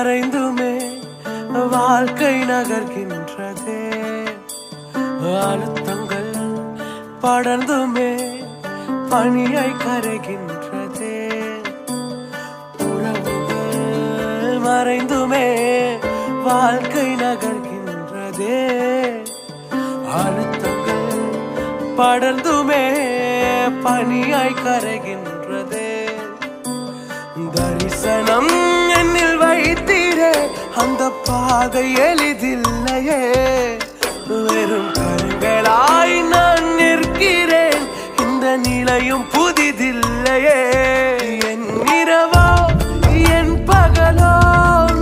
மறைந்துமே வாழ்க்கை நகர்கின்றதே. அழுத்தங்கள் படர்ந்துமே பனியை கரைகின்றதே. உறவுகள் மறைந்துமே வாழ்க்கை நகர்கின்றதே. அழுத்தங்கள் படர்ந்துமே பனியாய் கரைகின்றதே. தரிசனம் என்னில் வைத்தீரே, அந்த பாதை எளிதில்லையே. வெறும் கண்களாய் நான் நிற்கிறேன், இந்த நிலையும் புதிதில்லையே. என் இரவோ என் பகலோ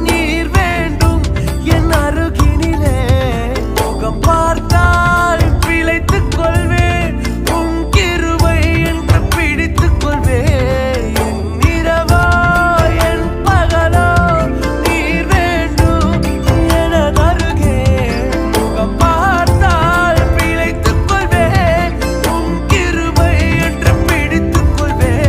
நீர் வேண்டும் என் அருகினிலே. முகம் பார்த்தால் பிழைத்துக் கொள்வேன், உன் கிருபை என்று பிடித்துக் கொள்வேன். என் இரவோ என் பகலோ நீர் வேண்டும் எனது அருகே. முகம் பார்த்தால் பிழைத்துக் கொள்வேன், உன் கிருபை என்று பிடித்துக் கொள்வேன்.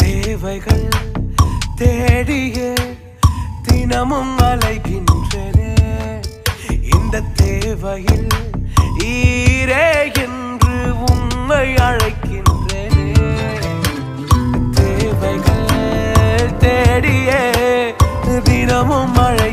தேவைகள் தேடியே தினமும் அலைகின்றனே. இந்த தேவையில் ஈரே என்று உம்மை அழைக்கின்றனே. தேவைகள் தேடியே தினமும் அழை